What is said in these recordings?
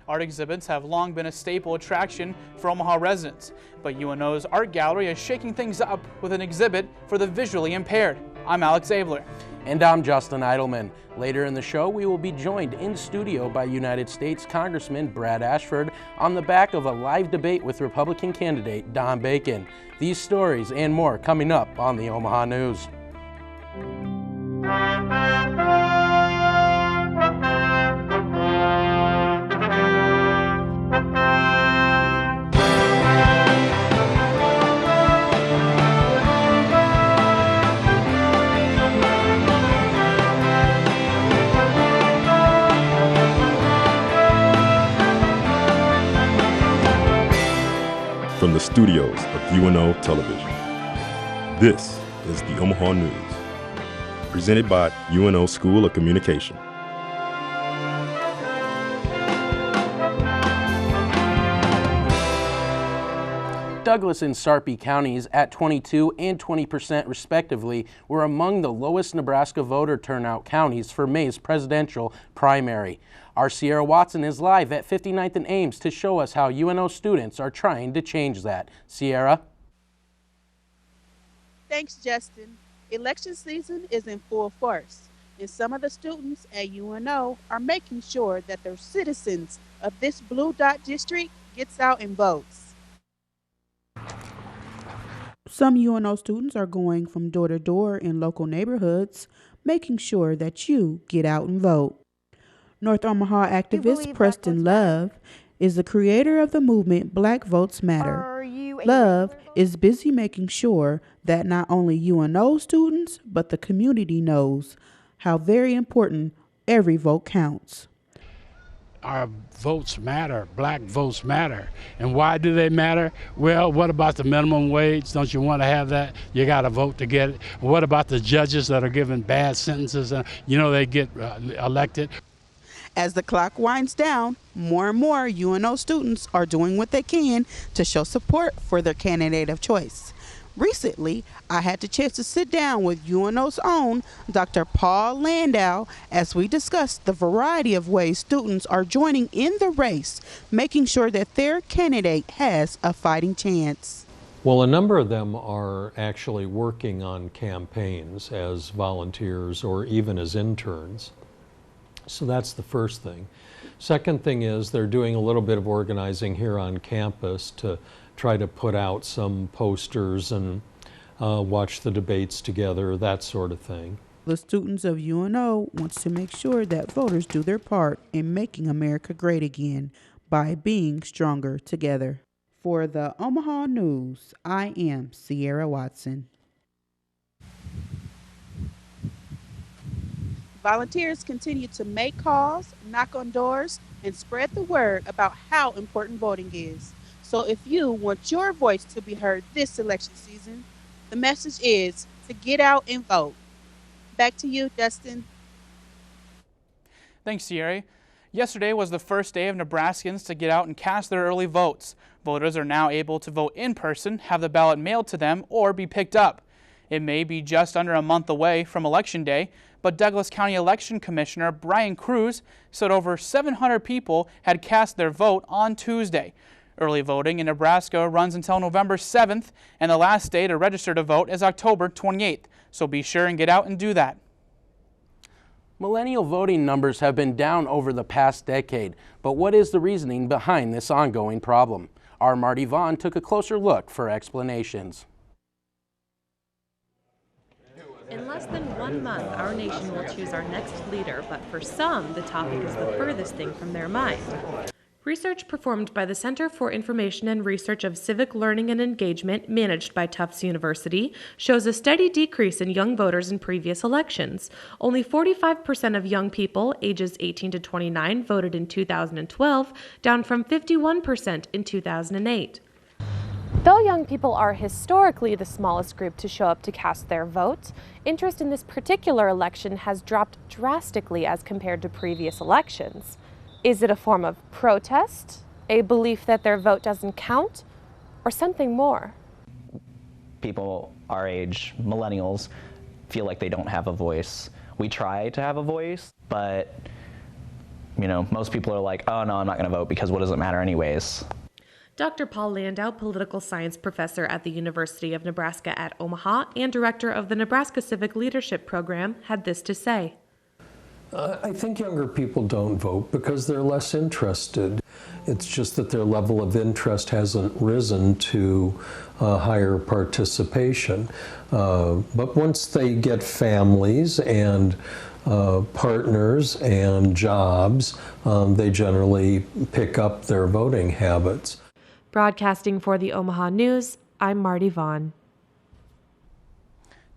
Art exhibits have long been a staple attraction for Omaha residents, but UNO's art gallery is shaking things up with an exhibit for the visually impaired. I'm Alex Abler. And I'm Justin Eidelman. Later in the show, we will be joined in studio by United States Congressman Brad Ashford on the back of a live debate with Republican candidate Don Bacon. These stories and more coming up on the Omaha News. From the studios of UNO Television, this is the Omaha News, presented by UNO School of Communication. Douglas and Sarpy counties at 22% and 20% respectively were among the lowest Nebraska voter turnout counties for May's presidential primary. Our Sierra Watson is live at 59th and Ames to show us how UNO students are trying to change that. Sierra? Thanks, Justin. Election season is in full force, and some of the students at UNO are making sure that their citizens of this blue dot district gets out and votes. Some UNO students are going from door to door in local neighborhoods, making sure that you get out and vote. North Omaha activist Preston Love is the creator of the movement Black Votes Matter. Love is busy making sure that not only UNO students, but the community knows how very important every vote counts. Our votes matter. Black votes matter. And why do they matter? Well, what about the minimum wage? Don't you want to have that? You got to vote to get it. What about the judges that are given bad sentences and they get elected? As the clock winds down, more and more UNO students are doing what they can to show support for their candidate of choice. Recently, I had the chance to sit down with UNO's own Dr. Paul Landau as we discussed the variety of ways students are joining in the race, making sure that their candidate has a fighting chance. Well, a number of them are actually working on campaigns as volunteers or even as interns. So that's the first thing. Second thing is they're doing a little bit of organizing here on campus to try to put out some posters and watch the debates together, that sort of thing. The students of UNO wants to make sure that voters do their part in making America great again by being stronger together. For the Omaha News, I am Sierra Watson. Volunteers continue to make calls, knock on doors, and spread the word about how important voting is. So if you want your voice to be heard this election season, the message is to get out and vote. Back to you, Dustin. Thanks, Sierra. Yesterday was the first day of Nebraskans to get out and cast their early votes. Voters are now able to vote in person, have the ballot mailed to them, or be picked up. It may be just under a month away from Election Day, but Douglas County Election Commissioner Brian Cruz said over 700 people had cast their vote on Tuesday. Early voting in Nebraska runs until November 7th, and the last day to register to vote is October 28th, so be sure and get out and do that. Millennial voting numbers have been down over the past decade, but what is the reasoning behind this ongoing problem? Our Marty Vaughn took a closer look for explanations. In less than 1 month, our nation will choose our next leader, but for some, the topic is the furthest thing from their mind. Research performed by the Center for Information and Research of Civic Learning and Engagement, managed by Tufts University, shows a steady decrease in young voters in previous elections. Only 45% of young people ages 18 to 29 voted in 2012, down from 51% in 2008. Though young people are historically the smallest group to show up to cast their vote, interest in this particular election has dropped drastically as compared to previous elections. Is it a form of protest, a belief that their vote doesn't count, or something more? People our age, millennials, feel like they don't have a voice. We try to have a voice, but most people are like, oh no, I'm not going to vote because what does it matter anyways? Dr. Paul Landau, political science professor at the University of Nebraska at Omaha and director of the Nebraska Civic Leadership Program, had this to say. I think younger people don't vote because they're less interested. It's just that their level of interest hasn't risen to higher participation. But once they get families and partners and jobs, they generally pick up their voting habits. Broadcasting for the Omaha News, I'm Marty Vaughn.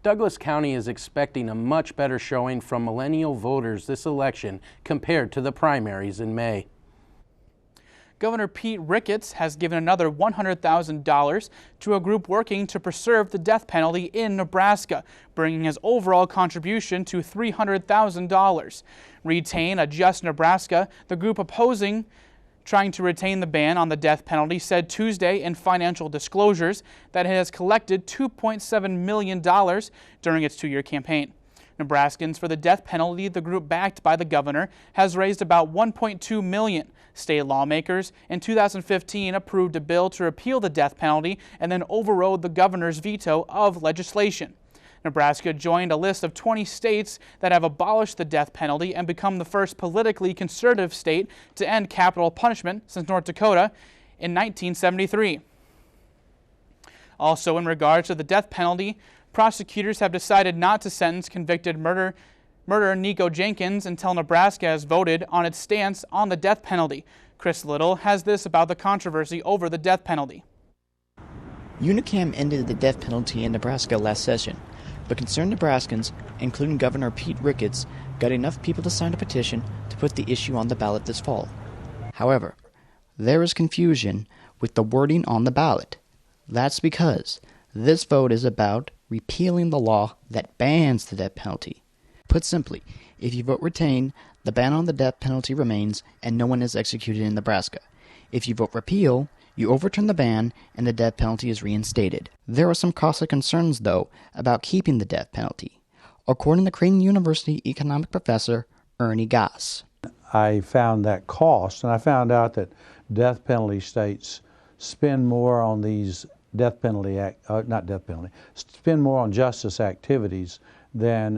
Douglas County is expecting a much better showing from millennial voters this election compared to the primaries in May. Governor Pete Ricketts has given another $100,000 to a group working to preserve the death penalty in Nebraska, bringing his overall contribution to $300,000. Retain a Just Nebraska, the group opposing trying to retain the ban on the death penalty, said Tuesday in financial disclosures that it has collected $2.7 million during its two-year campaign. Nebraskans for the death penalty, the group backed by the governor, has raised about $1.2 million. State lawmakers in 2015 approved a bill to repeal the death penalty and then overrode the governor's veto of legislation. Nebraska joined a list of 20 states that have abolished the death penalty and become the first politically conservative state to end capital punishment since North Dakota in 1973. Also, in regards to the death penalty, prosecutors have decided not to sentence convicted murderer Nico Jenkins until Nebraska has voted on its stance on the death penalty. Chris Little has this about the controversy over the death penalty. Unicam ended the death penalty in Nebraska last session, but concerned Nebraskans, including Governor Pete Ricketts, got enough people to sign a petition to put the issue on the ballot this fall. However, there is confusion with the wording on the ballot. That's because this vote is about repealing the law that bans the death penalty. Put simply, if you vote retain, the ban on the death penalty remains and no one is executed in Nebraska. If you vote repeal, you overturn the ban and the death penalty is reinstated. There are some costly concerns, though, about keeping the death penalty, according to Creighton University economic professor Ernie Goss. I found that cost, and I found out that death penalty states spend more on these spend more on justice activities than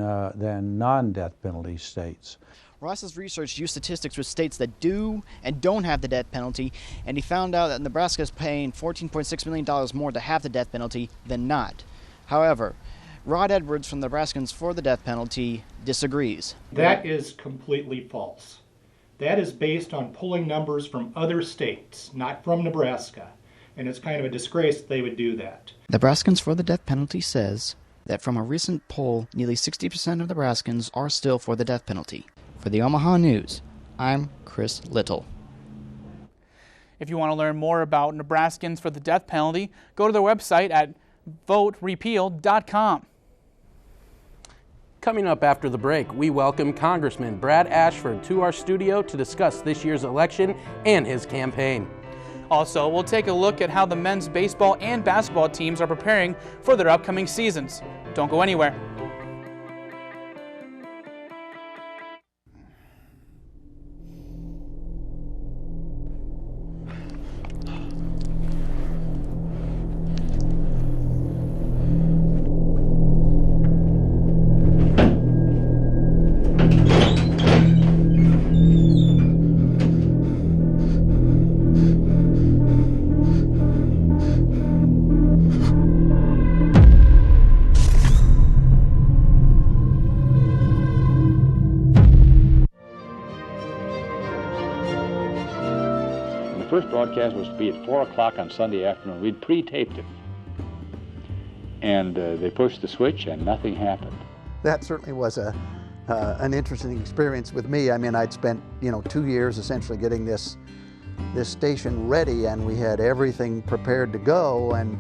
non-death penalty states. Ross's research used statistics with states that do and don't have the death penalty, and he found out that Nebraska is paying $14.6 million more to have the death penalty than not. However, Rod Edwards from Nebraskans for the death penalty disagrees. That is completely false. That is based on pulling numbers from other states, not from Nebraska. And it's kind of a disgrace that they would do that. Nebraskans for the death penalty says that from a recent poll, nearly 60% of Nebraskans are still for the death penalty. For the Omaha News, I'm Chris Little. If you want to learn more about Nebraskans for the death penalty, go to their website at voterepeal.com. Coming up after the break, we welcome Congressman Brad Ashford to our studio to discuss this year's election and his campaign. Also, we'll take a look at how the men's baseball and basketball teams are preparing for their upcoming seasons. Don't go anywhere. The first broadcast was to be at 4 o'clock on Sunday afternoon. We'd pre-taped it. And they pushed the switch and nothing happened. That certainly was an interesting experience with me. I mean, I'd spent 2 years essentially getting this station ready, and we had everything prepared to go, and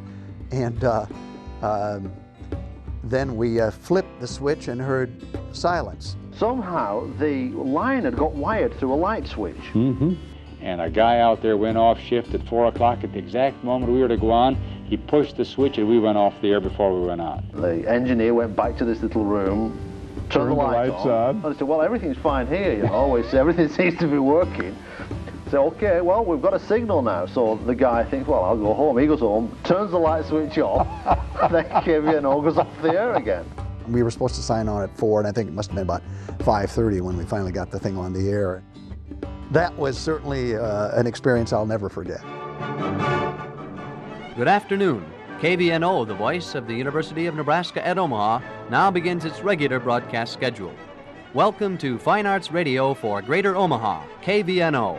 then we flipped the switch and heard silence. Somehow the line had got wired through a light switch. Mm-hmm. And a guy out there went off shift at 4 o'clock at the exact moment we were to go on. He pushed the switch and we went off the air before we went on. The engineer went back to this little room, turn the lights on. And I said, well, everything's fine here, you know. Everything seems to be working. So, okay, well, we've got a signal now. So the guy thinks, well, I'll go home. He goes home, turns the light switch off, and then KVNO goes off the air again. We were supposed to sign on at 4, and I think it must have been about 5:30 when we finally got the thing on the air. That was certainly an experience I'll never forget. Good afternoon. KVNO, the voice of the University of Nebraska at Omaha, now begins its regular broadcast schedule. Welcome to Fine Arts Radio for Greater Omaha, KVNO.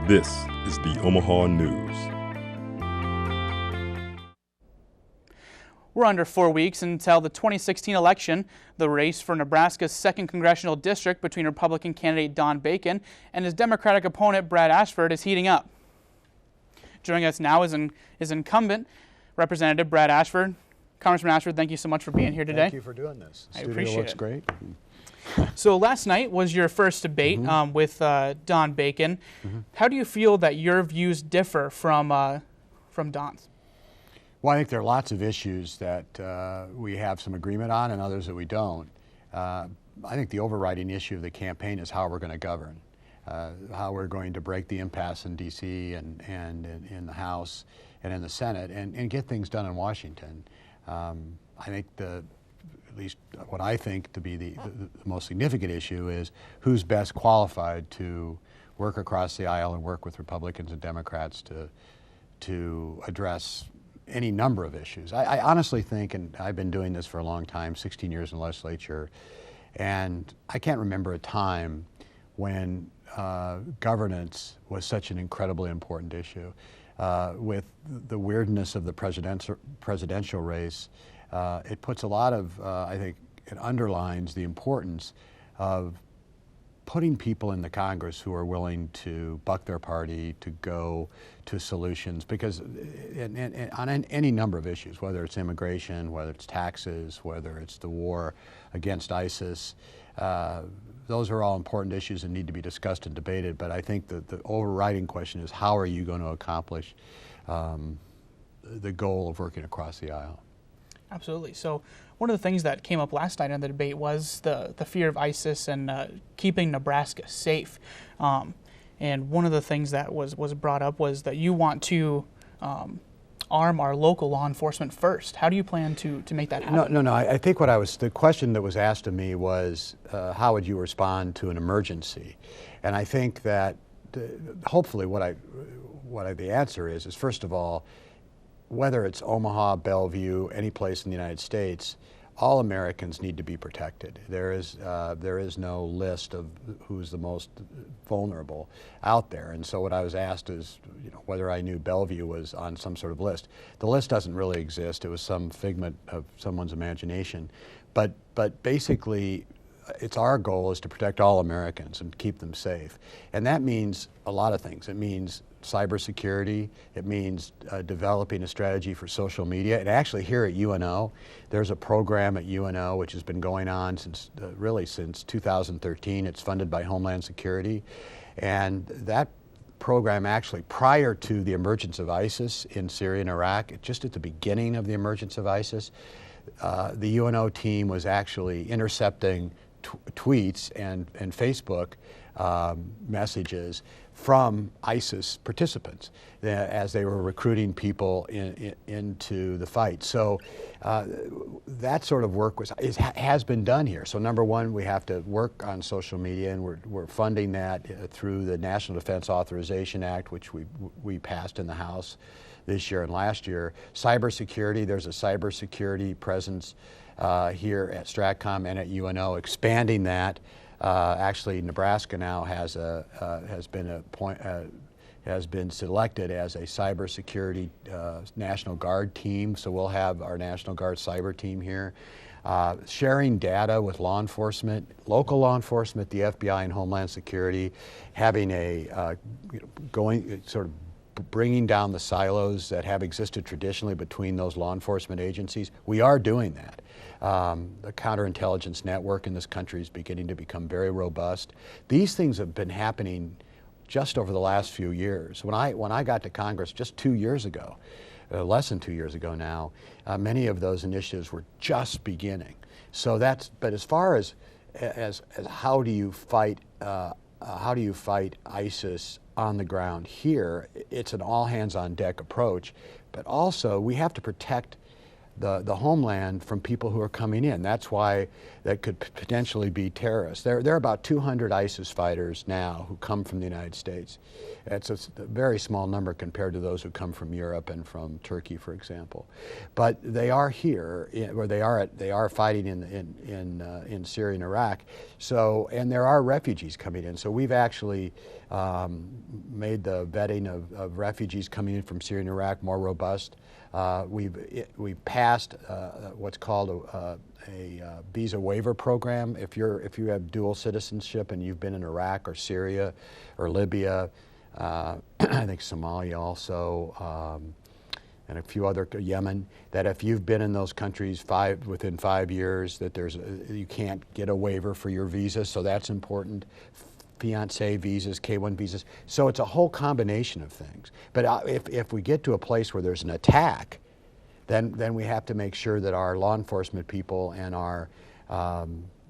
This is the Omaha News. We're under 4 weeks until the 2016 election. The race for Nebraska's 2nd congressional district between Republican candidate Don Bacon and his Democratic opponent Brad Ashford is heating up. Joining us now is incumbent Representative Brad Ashford. Congressman Ashford, thank you so much for being here today. Thank you for doing this. The studio appreciate looks it. great. So last night was your first debate with Don Bacon. How do you feel that your views differ from Don's? Well, I think there are lots of issues that we have some agreement on and others that we don't. I think the overriding issue of the campaign is how we're going to govern, how we're going to break the impasse in D.C. and in the House and in the Senate and get things done in Washington. I think at least what I think to be the most significant issue is who's best qualified to work across the aisle and work with Republicans and Democrats to address any number of issues. I honestly think, and I've been doing this for a long time, 16 years in the legislature, and I can't remember a time when governance was such an incredibly important issue. With the weirdness of the presidential race, it puts a lot of, I think, it underlines the importance of putting people in the Congress who are willing to buck their party, to go to solutions, because on any number of issues, whether it's immigration, whether it's taxes, whether it's the war against ISIS, those are all important issues and need to be discussed and debated. But I think that the overriding question is how are you going to accomplish the goal of working across the aisle? Absolutely. So one of the things that came up last night in the debate was the fear of ISIS and keeping Nebraska safe. And one of the things that was brought up was that you want to arm our local law enforcement first. How do you plan to make that happen? No. I think the question that was asked of me was how would you respond to an emergency? And I think that hopefully the answer is first of all, whether it's Omaha, Bellevue, any place in the United States, all Americans need to be protected. There is no list of who's the most vulnerable out there. And so what I was asked is, whether I knew Bellevue was on some sort of list. The list doesn't really exist. It was some figment of someone's imagination. But basically, it's our goal is to protect all Americans and keep them safe. And that means a lot of things. It means cybersecurity. It means developing a strategy for social media. And actually here at UNO, there's a program at UNO which has been going on since 2013. It's funded by Homeland Security. And that program actually, prior to the emergence of ISIS in Syria and Iraq, just at the beginning of the emergence of ISIS, the UNO team was actually intercepting tweets and Facebook messages from ISIS participants as they were recruiting people into the fight. So that sort of work has been done here. So number one, we have to work on social media, and we're funding that through the National Defense Authorization Act, which we passed in the House this year and last year. Cybersecurity, there's a cybersecurity presence here at Stratcom and at UNO, expanding that. Actually, Nebraska now has been selected as a cybersecurity National Guard team. So we'll have our National Guard cyber team here, sharing data with law enforcement, local law enforcement, the FBI, and Homeland Security, having bringing down the silos that have existed traditionally between those law enforcement agencies. We are doing that. The counterintelligence network in this country is beginning to become very robust. These things have been happening just over the last few years. When I got to Congress just 2 years ago, less than 2 years ago now, many of those initiatives were just beginning. So but as far as how do you fight ISIS on the ground here, it's an all hands on deck approach, but also we have to protect the homeland from people who are coming in. That's why that could potentially be terrorists. There are about 200 ISIS fighters now who come from the United States. It's a very small number compared to those who come from Europe and from Turkey, for example. But they are here, or they are fighting in Syria and Iraq. So, and there are refugees coming in. So we've actually made the vetting of refugees coming in from Syria and Iraq more robust. We've passed what's called a visa waiver program. If you have dual citizenship and you've been in Iraq or Syria or Libya, I think Somalia also, and a few other, Yemen, that if you've been in those countries within 5 years, that you can't get a waiver for your visa. So that's important. Fiancé visas, K-1 visas. So it's a whole combination of things. But if we get to a place where there's an attack, then we have to make sure that our law enforcement people and our,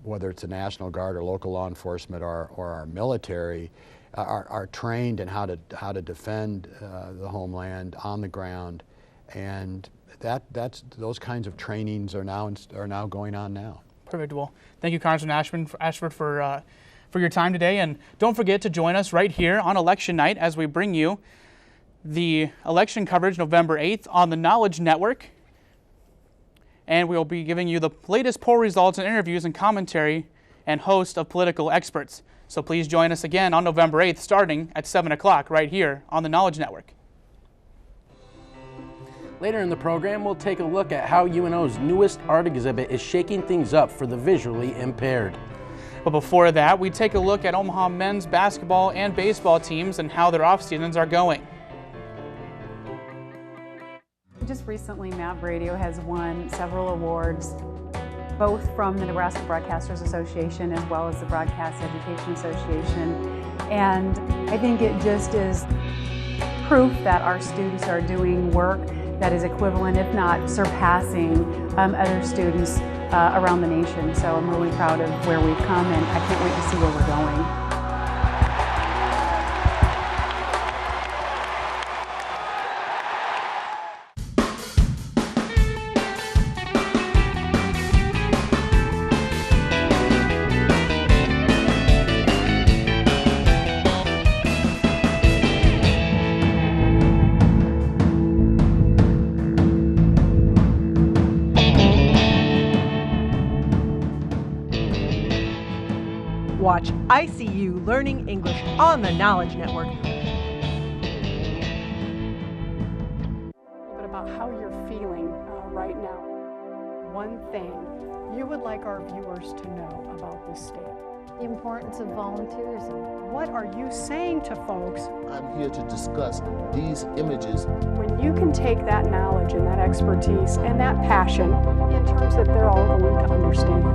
whether it's the National Guard or local law enforcement or our military, are trained in how to defend the homeland on the ground, and those kinds of trainings are now going on now. Perfect. Well, thank you, Congressman Ashford, for your time today, and don't forget to join us right here on election night as we bring you the election coverage November 8th on the Knowledge Network, and we will be giving you the latest poll results and interviews and commentary and host of political experts. So please join us again on November 8th starting at 7 o'clock right here on the Knowledge Network. Later in the program, we'll take a look at how UNO's newest art exhibit is shaking things up for the visually impaired. But before that, we take a look at Omaha men's basketball and baseball teams and how their off seasons are going. Just recently, MAP Radio has won several awards, both from the Nebraska Broadcasters Association as well as the Broadcast Education Association. And I think it just is proof that our students are doing work that is equivalent, if not surpassing, other students around the nation. So I'm really proud of where we've come, and I can't wait to see where we're going. Watch ICU Learning English on the Knowledge Network. A little bit about how you're feeling right now. One thing you would like our viewers to know about this state. The importance of volunteerism. What are you saying to folks? I'm here to discuss these images. When you can take that knowledge and that expertise and that passion in terms that they're all going to understand.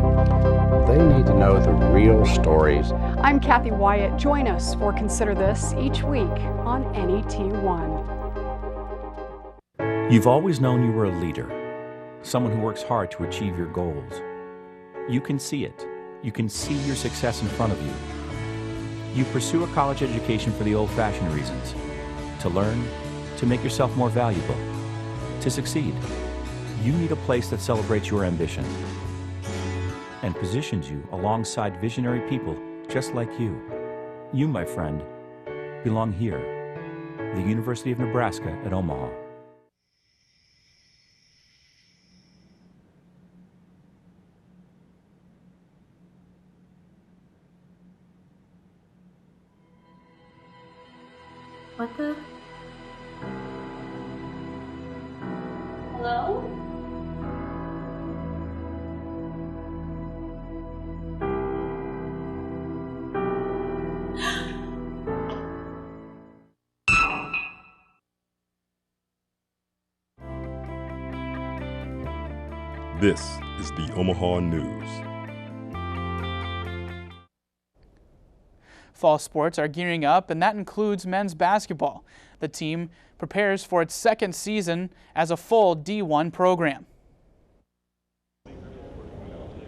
They need to know the real stories. I'm Kathy Wyatt. Join us for Consider This each week on NET1. You've always known you were a leader, someone who works hard to achieve your goals. You can see it. You can see your success in front of you. You pursue a college education for the old-fashioned reasons, to learn, to make yourself more valuable, to succeed. You need a place that celebrates your ambition and positions you alongside visionary people just like you. You, my friend, belong here, the University of Nebraska at Omaha. What the? Hello? This is the Omaha News. Fall sports are gearing up, and that includes men's basketball. The team prepares for its second season as a full D1 program.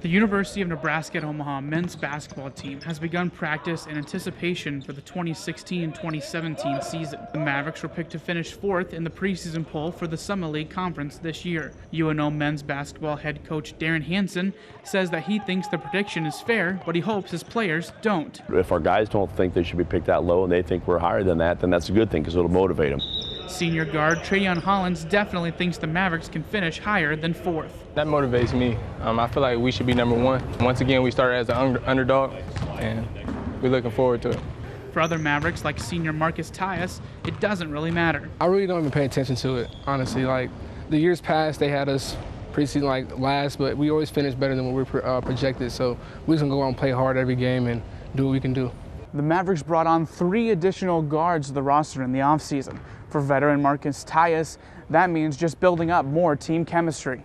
The University of Nebraska at Omaha men's basketball team has begun practice in anticipation for the 2016-2017 season. The Mavericks were picked to finish fourth in the preseason poll for the Summit League Conference this year. UNO men's basketball head coach Darren Hansen says that he thinks the prediction is fair, but he hopes his players don't. If our guys don't think they should be picked that low and they think we're higher than that, then that's a good thing because it'll motivate them. Senior guard Trayon Hollins definitely thinks the Mavericks can finish higher than fourth. That motivates me. I feel like we should be number one. Once again, we started as an underdog, and we're looking forward to it. For other Mavericks like senior Marcus Tyus, it doesn't really matter. I really don't even pay attention to it, honestly. Like, the years past, they had us preseason like last, but we always finish better than what we projected, so we're just going to go out and play hard every game and do what we can do. The Mavericks brought on 3 additional guards to the roster in the offseason. For veteran Marcus Tyus, that means just building up more team chemistry.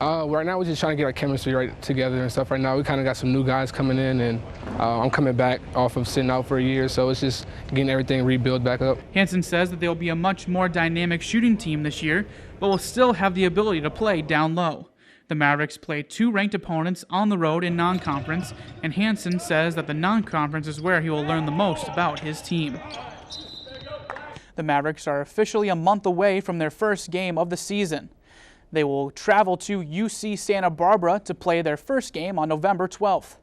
Right now, we're just trying to get our chemistry right together and stuff. Right now, we kind of got some new guys coming in, and I'm coming back off of sitting out for a year, so it's just getting everything rebuilt back up. Hansen says that they'll be a much more dynamic shooting team this year, but will still have the ability to play down low. The Mavericks play 2 ranked opponents on the road in non-conference, and Hansen says that the non-conference is where he will learn the most about his team. The Mavericks are officially a month away from their first game of the season. They will travel to UC Santa Barbara to play their first game on November 12th.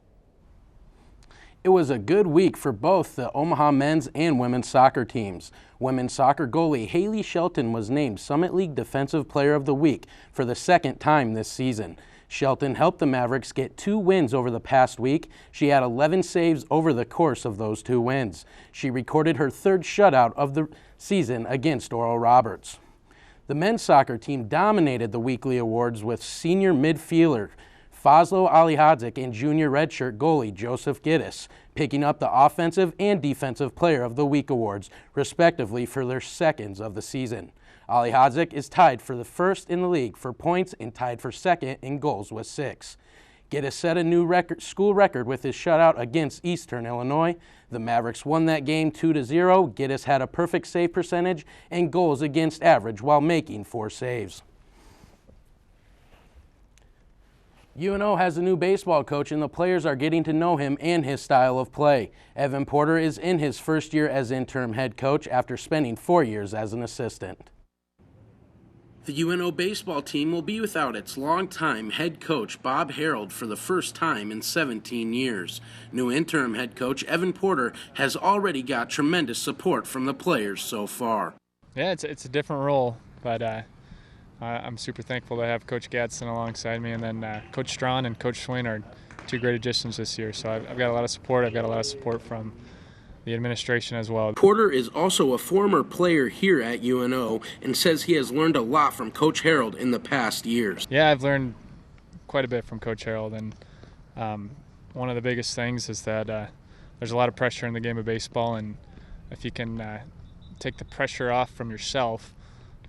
It was a good week for both the Omaha men's and women's soccer teams. Women's soccer goalie Haley Shelton was named Summit League Defensive Player of the Week for the second time this season. Shelton helped the Mavericks get 2 wins over the past week. She had 11 saves over the course of those 2 wins. She recorded her 3rd shutout of the season against Oral Roberts. The men's soccer team dominated the weekly awards with senior midfielder Fazlo Alihadzik and junior redshirt goalie Joseph Giddis picking up the Offensive and Defensive Player of the Week awards, respectively, for their seconds of the season. Alihadzik is tied for the first in the league for points and tied for second in goals with 6. Giddis set a new school record with his shutout against Eastern Illinois. The Mavericks won that game 2-0. Giddis had a perfect save percentage and goals against average while making 4 saves. UNO has a new baseball coach, and the players are getting to know him and his style of play. Evan Porter is in his first year as interim head coach after spending 4 years as an assistant. The UNO baseball team will be without its longtime head coach, Bob Harold, for the first time in 17 years. New interim head coach Evan Porter has already got tremendous support from the players so far. Yeah, it's a different role, but I'm super thankful to have Coach Gadsden alongside me, and then Coach Strawn and Coach Swain are 2 great additions this year. So I've got a lot of support. I've got a lot of support from the administration as well. Porter is also a former player here at UNO and says he has learned a lot from Coach Harold in the past years. Yeah, I've learned quite a bit from Coach Harold, and one of the biggest things is that there's a lot of pressure in the game of baseball, and if you can take the pressure off from yourself,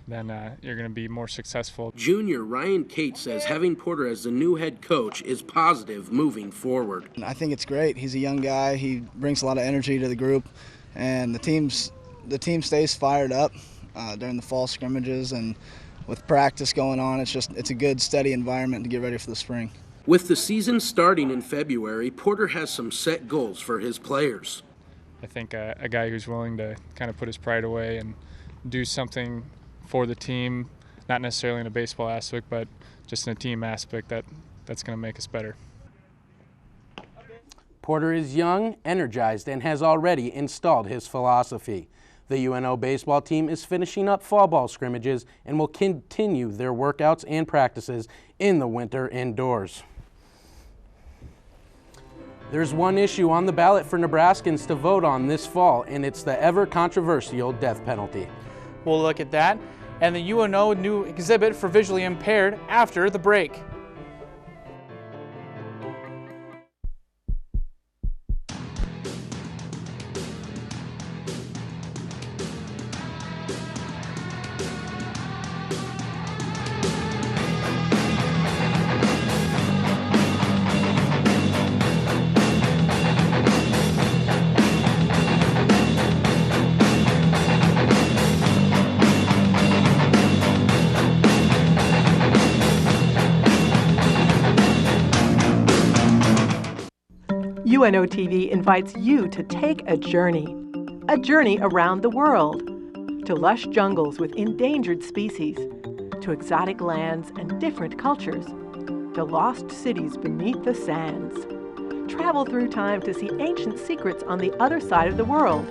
then you're going to be more successful. Junior Ryan Cate says having Porter as the new head coach is positive moving forward. I think it's great. He's a young guy. He brings a lot of energy to the group, and the team stays fired up during the fall scrimmages, and with practice going on, it's a good, steady environment to get ready for the spring. With the season starting in February, Porter has some set goals for his players. I think a guy who's willing to kind of put his pride away and do something for the team, not necessarily in a baseball aspect, but just in a team aspect, that's going to make us better. Porter is young, energized, and has already installed his philosophy. The UNO baseball team is finishing up fall ball scrimmages and will continue their workouts and practices in the winter indoors. There's one issue on the ballot for Nebraskans to vote on this fall, and it's the ever-controversial death penalty. We'll look at that and the UNO new exhibit for visually impaired after the break. UNO TV invites you to take a journey around the world, to lush jungles with endangered species, to exotic lands and different cultures, to lost cities beneath the sands. Travel through time to see ancient secrets on the other side of the world,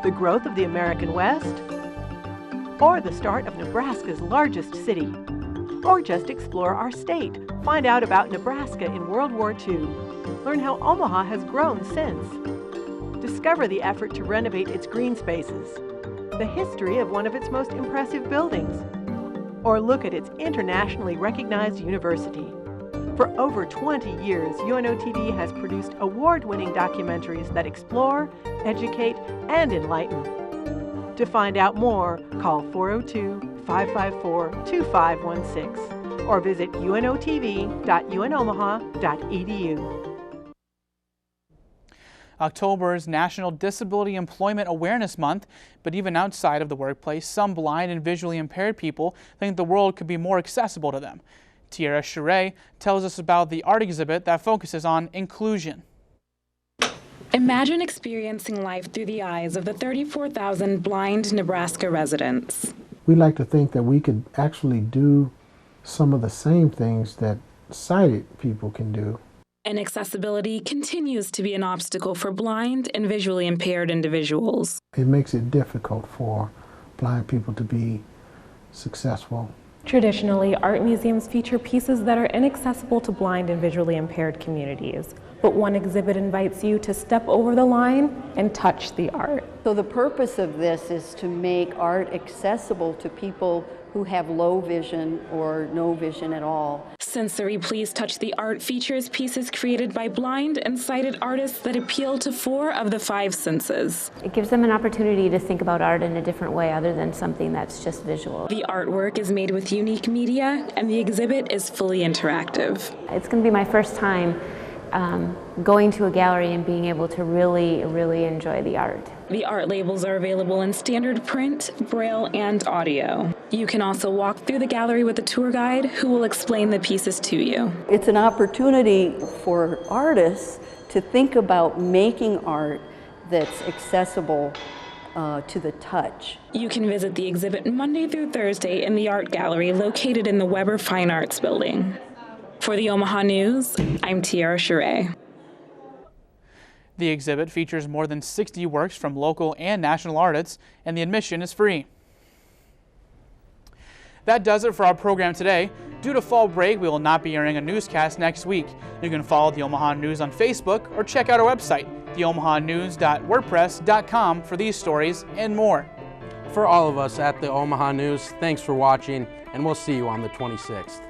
the growth of the American West, or the start of Nebraska's largest city. Or just explore our state. Find out about Nebraska in World War II. Learn how Omaha has grown since. Discover the effort to renovate its green spaces, the history of one of its most impressive buildings, or look at its internationally recognized university. For over 20 years, UNO TV has produced award-winning documentaries that explore, educate, and enlighten. To find out more, call 402-554-2516 or visit unotv.unomaha.edu. October is National Disability Employment Awareness Month, but even outside of the workplace, some blind and visually impaired people think the world could be more accessible to them. Tiara Sheree tells us about the art exhibit that focuses on inclusion. Imagine experiencing life through the eyes of the 34,000 blind Nebraska residents. We like to think that we could actually do some of the same things that sighted people can do. And accessibility continues to be an obstacle for blind and visually impaired individuals. It makes it difficult for blind people to be successful. Traditionally, art museums feature pieces that are inaccessible to blind and visually impaired communities. But one exhibit invites you to step over the line and touch the art. So the purpose of this is to make art accessible to people who have low vision or no vision at all. Sensory Please Touch the Art features pieces created by blind and sighted artists that appeal to 4 of the 5 senses. It gives them an opportunity to think about art in a different way other than something that's just visual. The artwork is made with unique media, and the exhibit is fully interactive. It's going to be my first time going to a gallery and being able to really enjoy the art. The art labels are available in standard print, braille, and audio. You can also walk through the gallery with a tour guide who will explain the pieces to you. It's an opportunity for artists to think about making art that's accessible to the touch. You can visit the exhibit Monday through Thursday in the art gallery located in the Weber Fine Arts Building. For the Omaha News, I'm Tiara Sheree. The exhibit features more than 60 works from local and national artists, and the admission is free. That does it for our program today. Due to fall break, we will not be airing a newscast next week. You can follow the Omaha News on Facebook or check out our website, theomahanews.wordpress.com, for these stories and more. For all of us at the Omaha News, thanks for watching, and we'll see you on the 26th.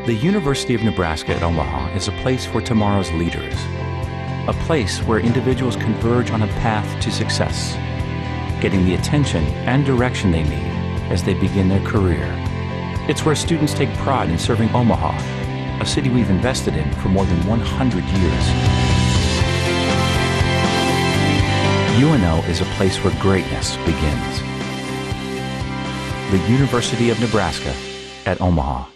The University of Nebraska at Omaha is a place for tomorrow's leaders, a place where individuals converge on a path to success, getting the attention and direction they need as they begin their career. It's where students take pride in serving Omaha, a city we've invested in for more than 100 years. UNO is a place where greatness begins. The University of Nebraska at Omaha.